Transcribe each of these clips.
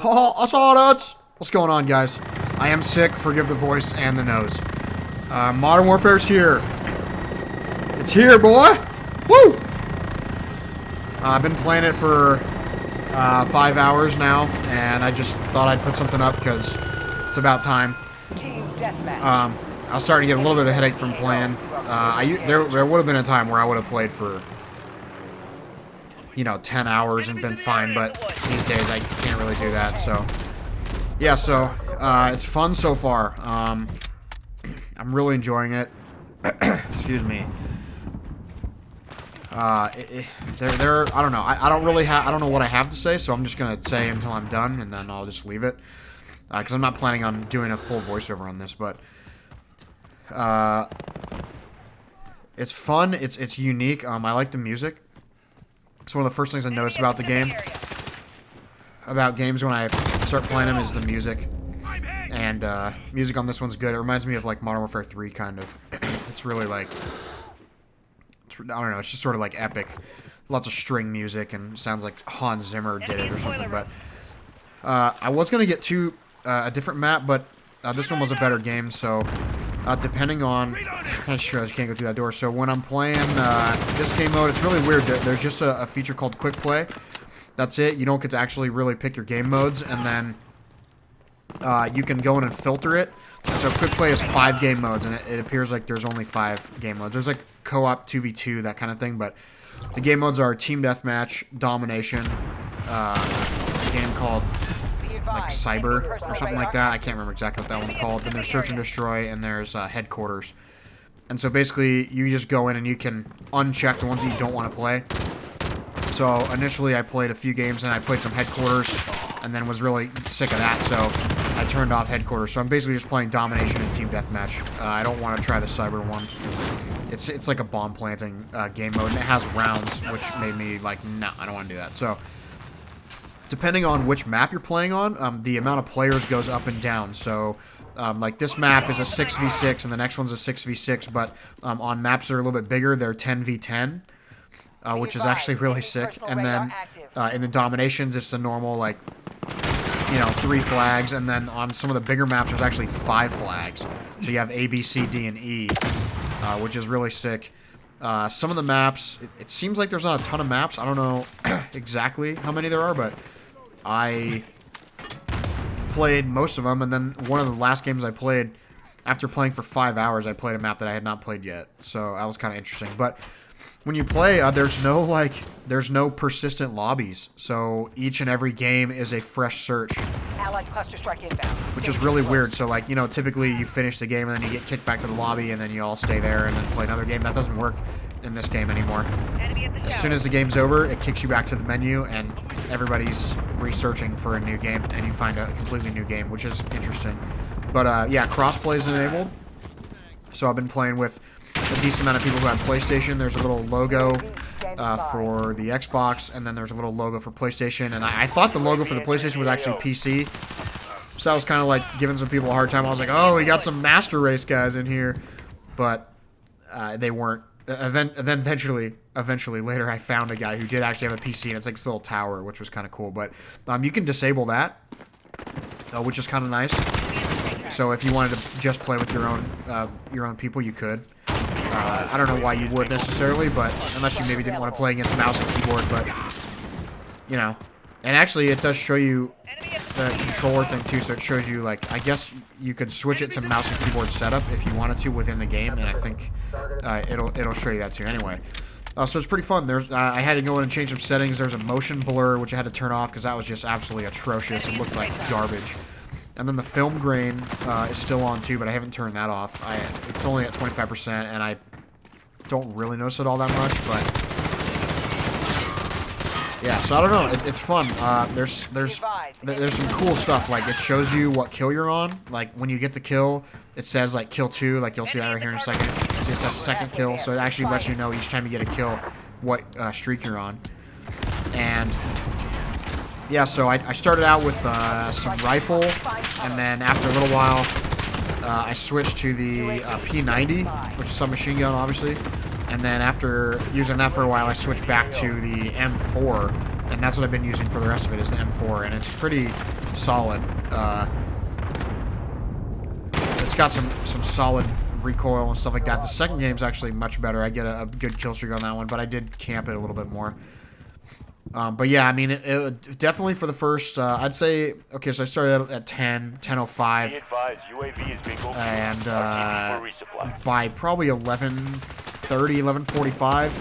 Oh, assaults! What's going on, guys? I am sick. Forgive the voice and the nose. Modern Warfare's here. It's here, boy! Woo! I've been playing it for 5 hours now, and I just thought I'd put something up because it's about time. I was starting to get a little bit of a headache from playing. There would have been a time where I would have played for, 10 hours and been fine, but these days I can't really do that, so. Yeah, so, it's fun so far. I'm really enjoying it. Excuse me. I don't know. I don't know what I have to say, so I'm just gonna say until I'm done, and then I'll just leave it. Because I'm not planning on doing a full voiceover on this, but it's fun. It's unique. I like the music. It's one of the first things I noticed about the game. About games when I start playing them is the music. And music on this one's good. It reminds me of like Modern Warfare 3 kind of. It's really like, I don't know, it's just sort of like epic. Lots of string music and sounds like Hans Zimmer did it or something. But I was going to get to a different map, but this one was a better game. So depending on, I just realized you can't go through that door. So when I'm playing this game mode, it's really weird. There's just a feature called Quick Play. That's it. You don't get to actually really pick your game modes, and then you can go in and filter it. And so Quick Play is 5 game modes, and it appears like there's only 5 game modes. There's like co-op, 2v2, that kind of thing, but the game modes are Team Deathmatch, Domination, a game called like Cyber or something like that. I can't remember exactly what that one's called. Then there's Search and Destroy, and there's Headquarters. And so basically, you just go in and you can uncheck the ones that you don't want to play. So initially, I played a few games, and I played some Headquarters, and then was really sick of that, so I turned off Headquarters. So I'm basically just playing Domination and Team Deathmatch. I don't want to try the Cyber one. It's like a bomb planting game mode, and it has rounds, which made me like, no, I don't want to do that. So depending on which map you're playing on, the amount of players goes up and down. So like this map is a 6v6, and the next one's a 6v6, but on maps that are a little bit bigger, they're 10v10. Which is actually really sick. And then in the Dominations, it's the normal, like, 3 flags. And then on some of the bigger maps, there's actually 5 flags. So you have A, B, C, D, and E, which is really sick. Some of the maps, it seems like there's not a ton of maps. I don't know exactly how many there are, but I played most of them. And then one of the last games I played, after playing for 5 hours, I played a map that I had not played yet. So that was kind of interesting. But when you play, there's no persistent lobbies. So each and every game is a fresh search. Allied cluster strike inbound. Which is really weird. So like, typically you finish the game and then you get kicked back to the lobby and then you all stay there and then play another game. That doesn't work in this game anymore. As soon as the game's over, it kicks you back to the menu and everybody's researching for a new game and you find a completely new game, which is interesting. But yeah, crossplay is enabled. So I've been playing with a decent amount of people who have PlayStation. There's a little logo for the Xbox, and then there's a little logo for PlayStation. And I thought the logo for the PlayStation was actually PC. So I was kind of like giving some people a hard time. I was like, oh, we got some Master Race guys in here. But they weren't. Then eventually later, I found a guy who did actually have a PC, and it's like this little tower, which was kind of cool. But you can disable that, which is kind of nice. So if you wanted to just play with your own people, you could. I don't know why you would necessarily, but unless you maybe didn't want to play against mouse and keyboard, but and actually it does show you the controller thing too, so it shows you, like, I guess you could switch it to mouse and keyboard setup if you wanted to within the game, and I think it'll show you that too. Anyway, so it's pretty fun. There's I had to go in and change some settings. There's a motion blur which I had to turn off because that was just absolutely atrocious. It looked like garbage. And then the film grain is still on too, but I haven't turned that off. It's only at 25%, and I don't really notice it all that much, but yeah. So I don't know. It's fun. There's some cool stuff. Like, it shows you what kill you're on. Like, when you get the kill, it says like kill 2. Like, you'll see that right here in a second. See, it says second kill, so it actually lets you know each time you get a kill what streak you're on. And yeah, so I started out with some rifle, and then after a little while, I switched to the P90, which is submachine gun, obviously. And then after using that for a while, I switched back to the M4, And that's what I've been using for the rest of it, is the M4, and it's pretty solid. It's got some solid recoil and stuff like that. The second game's actually much better. I get a good kill streak on that one, but I did camp it a little bit more. But yeah, I mean, it definitely for the first, I'd say, okay, so I started at 10:05, and by probably 11:30, 11:45,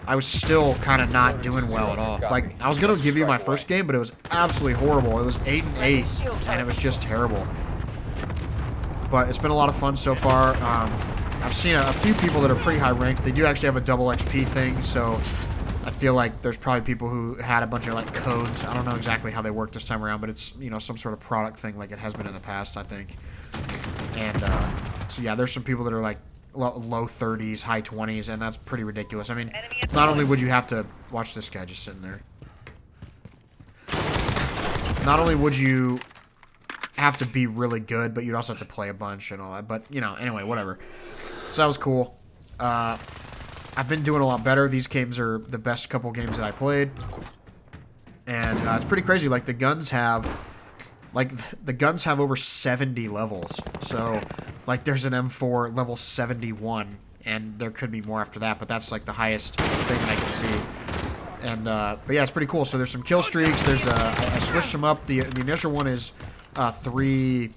I was still kind of not doing well at all. Like, I was going to give you my first game, but it was absolutely horrible. It was 8-8, and it was just terrible. But it's been a lot of fun so far. I've seen a few people that are pretty high ranked. They do actually have a double XP thing, so I feel like there's probably people who had a bunch of like codes. I don't know exactly how they work this time around, but it's, you know, some sort of product thing like it has been in the past, I think. And so yeah, there's some people that are like low 30s, high 20s, and that's pretty ridiculous. I mean, not only would you have to watch this guy just sitting there. Not only would you have to be really good, but you'd also have to play a bunch and all that. But, you know, anyway, whatever. So that was cool. I've been doing a lot better. These games are the best couple games that I played. And it's pretty crazy. Like, the guns have over 70 levels. So, like, there's an M4 level 71, and there could be more after that, but that's, like, the highest thing I can see. And, but yeah, it's pretty cool. So there's some kill streaks. There's, I switched them up. The initial one is 3,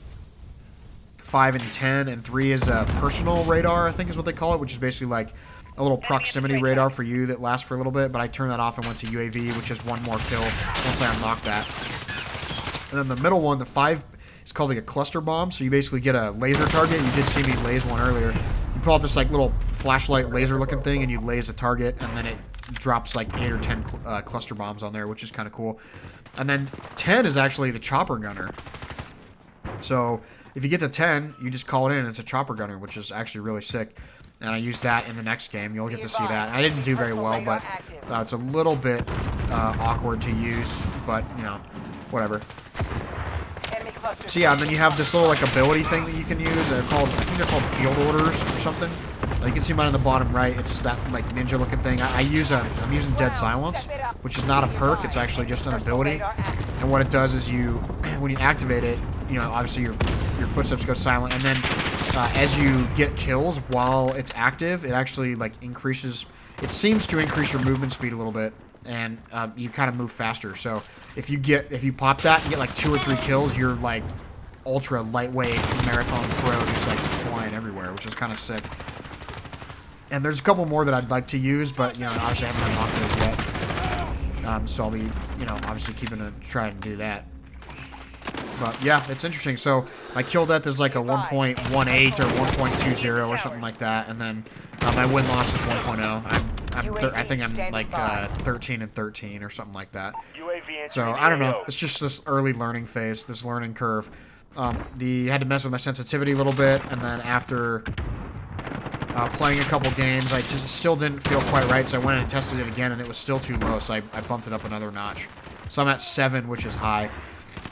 5, and 10, and 3 is a personal radar, I think is what they call it, which is basically, like, a little proximity radar for you that lasts for a little bit, but I turned that off and went to UAV, which is one more kill once I unlock that. And then the middle one, the 5, is called like a cluster bomb. So you basically get a laser target. You did see me laze one earlier. You pull out this like little flashlight laser looking thing and you laze a target, and then it drops like 8 or 10 cluster bombs on there, which is kind of cool. And then 10 is actually the chopper gunner. So if you get to 10, you just call it in and it's a chopper gunner, which is actually really sick. And I use that in the next game. You'll get to see that. I didn't do very well, but it's a little bit awkward to use, but, you know, whatever. So yeah, and then you have this little like ability thing that you can use. They're called, I think they're called field orders or something. You can see mine on the bottom right. It's that like ninja looking thing. I'm using Dead Silence, which is not a perk. It's actually just an ability. And what it does is when you activate it, you know, obviously your footsteps go silent, and then as you get kills while it's active, it actually like increases. It seems to increase your movement speed a little bit, and you kind of move faster. So if you pop that and get like 2 or 3 kills, you're like ultra lightweight marathon pro, just like flying everywhere, which is kind of sick. And there's a couple more that I'd like to use, but you know, obviously I haven't unlocked those yet. So I'll be, you know, obviously trying to do that. But yeah, it's interesting. So my kill death is like a 1.18 or 1.20 or something like that, and then my win loss is 1.0. I think I'm like 13 and 13 or something like that. So I don't know. It's just this early learning phase, this learning curve. Had to mess with my sensitivity a little bit, and then after playing a couple games, I just still didn't feel quite right. So I went and tested it again, and it was still too low. So I bumped it up another notch. So I'm at 7, which is high.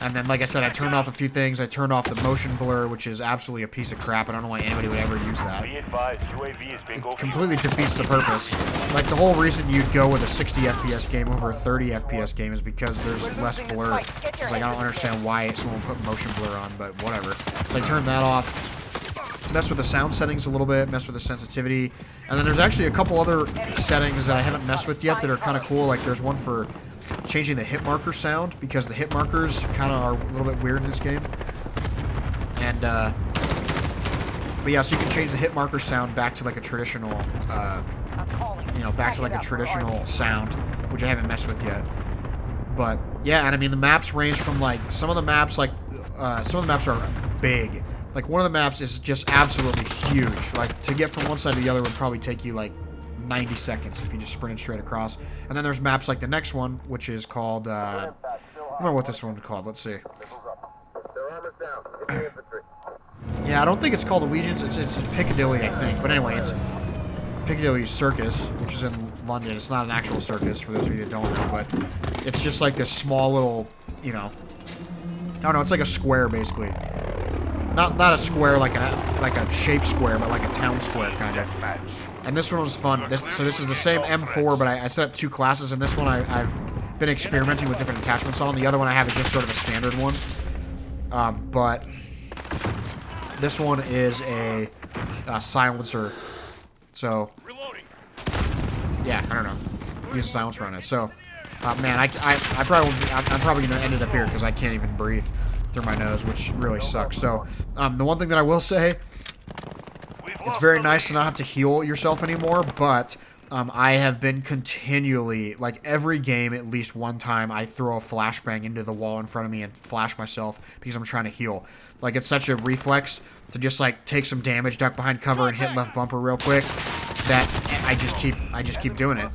And then, like I said, I turned off a few things. I turned off the motion blur, which is absolutely a piece of crap. I don't know why anybody would ever use that. It completely defeats the purpose. Like, the whole reason you'd go with a 60 FPS game over a 30 FPS game is because there's less blur. It's like, I don't understand why someone put motion blur on, but whatever. So I turned that off. Mess with the sound settings a little bit, mess with the sensitivity. And then there's actually a couple other settings that I haven't messed with yet that are kind of cool. Like, there's one for changing the hit marker sound, because the hit markers kind of are a little bit weird in this game. And but yeah, so you can change the hit marker sound back to like a traditional back to like a traditional sound, which I haven't messed with yet. But yeah, and I mean the maps range from like some of the maps are big. Like one of the maps is just absolutely huge. Like to get from one side to the other would probably take you like 90 seconds if you just sprinted straight across. And then there's maps like the next one, which is called, I don't remember what this one's called. Let's see. Yeah, I don't think it's called Allegiance. It's Piccadilly, I think. But anyway, it's Piccadilly Circus, which is in London. It's not an actual circus, for those of you that don't know, but it's just like this small little, you know, I don't know, it's like a square, basically. Not a square like a shaped square, but like a town square, kind of. And this one was fun. So this is the same M4, but I set up 2 classes, and this one I've been experimenting with different attachments on. The other one I have is just sort of a standard one. But this one is a silencer. So, yeah, I don't know. Use a silencer on it. So, man, I'm probably gonna end it up here because I can't even breathe through my nose, which really sucks. So, the one thing that I will say, it's very nice to not have to heal yourself anymore, but I have been continually, like every game, at least one time, I throw a flashbang into the wall in front of me and flash myself because I'm trying to heal. Like, it's such a reflex to just, like, take some damage, duck behind cover, and hit left bumper real quick that I just keep doing it.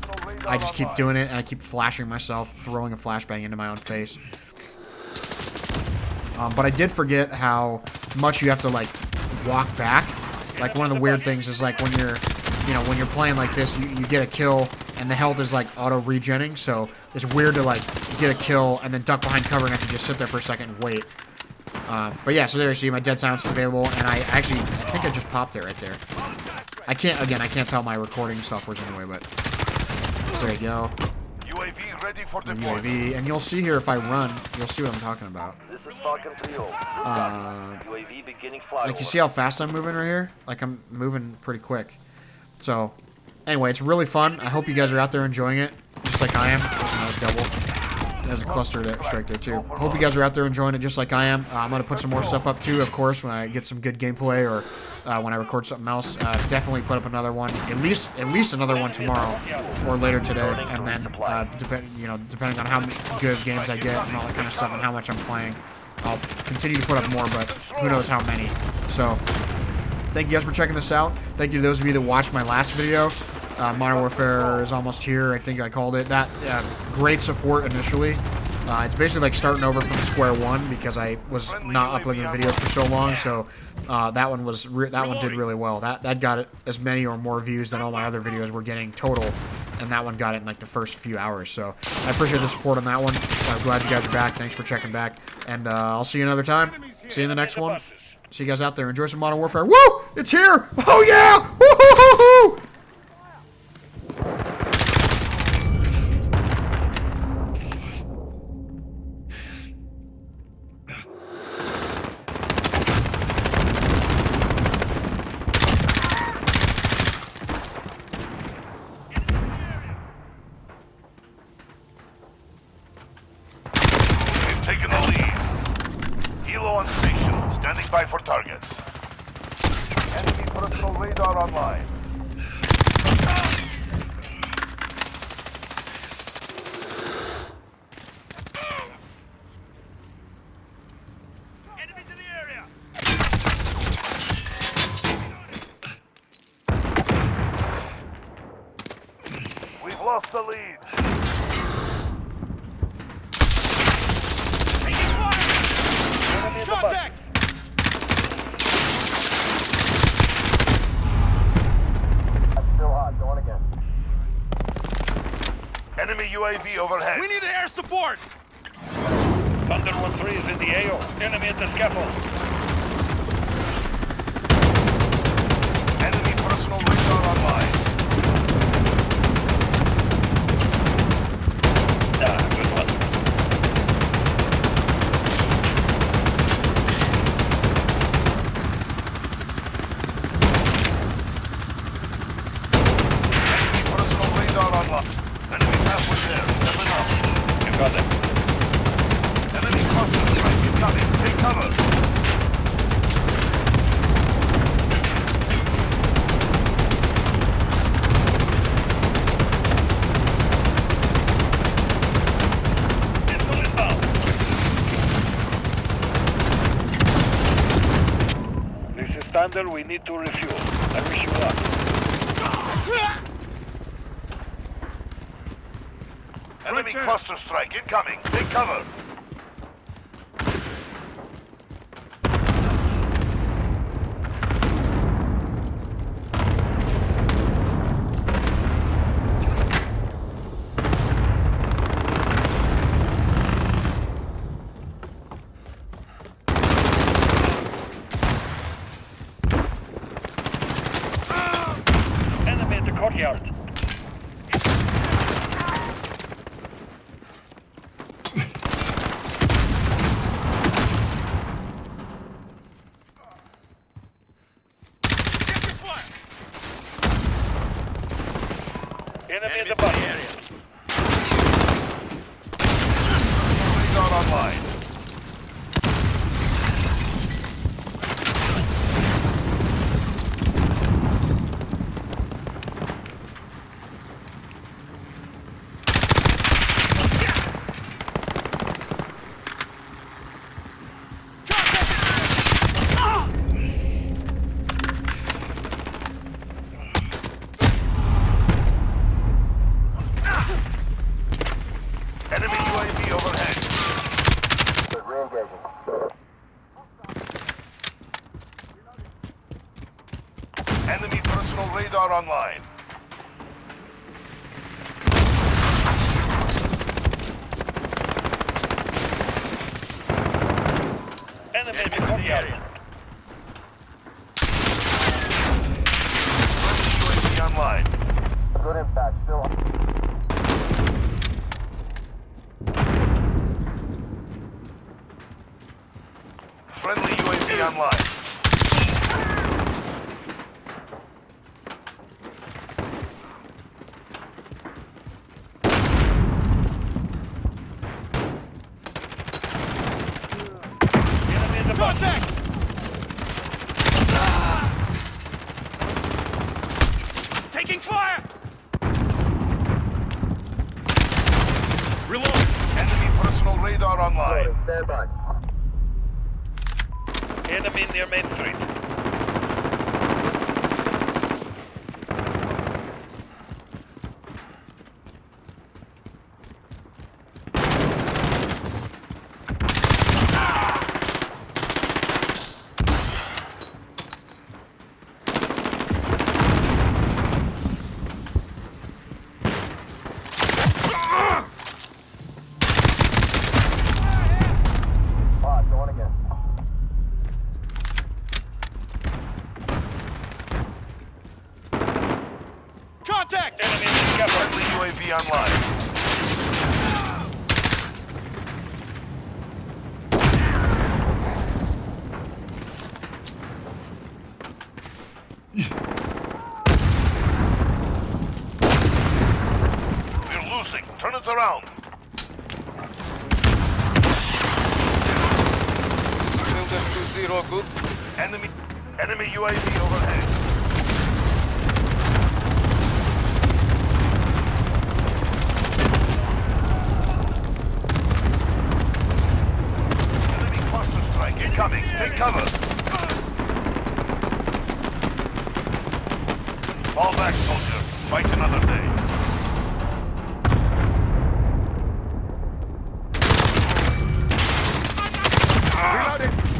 I just keep doing it, and I keep flashing myself, throwing a flashbang into my own face. But I did forget how much you have to, like, walk back. Like, one of the weird things is, like, when you're playing like this, you get a kill, and the health is, like, auto-regenning, so it's weird to, like, get a kill and then duck behind cover and have to just sit there for a second and wait. But yeah, so there you see, my dead silence is available, and I think I just popped it right there. I can't tell my recording software's anyway, but there you go. UAV ready for The deployment. UAV, and you'll see here if I run, you'll see what I'm talking about. This is Falcon 3-0. UAV beginning flyover. Like, you see how fast I'm moving right here? Like, I'm moving pretty quick. So, anyway, it's really fun. I hope you guys are out there enjoying it, just like I am. There's another double. There's a cluster strike there, too. Hope you guys are out there enjoying it just like I am. I'm going to put some more stuff up, too, of course, when I get some good gameplay or when I record something else. Definitely put up another one, at least another one tomorrow or later today. And then, depending on how good games I get and all that kind of stuff and how much I'm playing, I'll continue to put up more, but who knows how many. So, thank you guys for checking this out. Thank you to those of you that watched my last video. Modern Warfare is almost here, I think I called it. That great support initially. It's basically like starting over from square one because I was not uploading videos for so long. So that one did really well. That got it as many or more views than all my other videos were getting total, and that one got it in like the first few hours. So I appreciate the support on that one. I'm glad you guys are back. Thanks for checking back, and I'll see you another time. See you in the next one. See you guys out there. Enjoy some Modern Warfare. Woo! It's here! Oh yeah! Woo-hoo-hoo-hoo! We've taken the lead. Helo on station, standing by for targets. Enemy personal radar online. Enemies in the area! We've lost the lead. Taking fire! Contact! Still hot, going again. Enemy UAV overhead. We need air support! Thunder 1-3 is in the AO. Enemy at the scaffold. Enemy personal radar online. Good one. Enemy personal radar online. Enemy halfway there. Stepping up. You got them. Enemy cluster strike incoming. Take cover. Missile inbound. This is Thunder. We need to refuel. I wish you luck. Enemy cluster strike incoming. Take cover. Enemy at the courtyard. Enemy in the Enemies in bus. the area. Radar online. Enemy UAV overhead. Enemy personal radar online. Enemy in Enemies in the the area. UAV online. Good impact, still. Friendly UAV online. Enemy in the bus. Contact! Taking fire! Reload! Enemy personal radar online. Stand by. Enemy near Main Street. Going again. Contact! Enemy in the scaffold. Friendly UAV online. We're losing. Turn it around. Building 2-0, good. Enemy UAV overhead. Enemy cluster strike incoming. Take cover. Fall back, soldier. Fight another day. Reloading.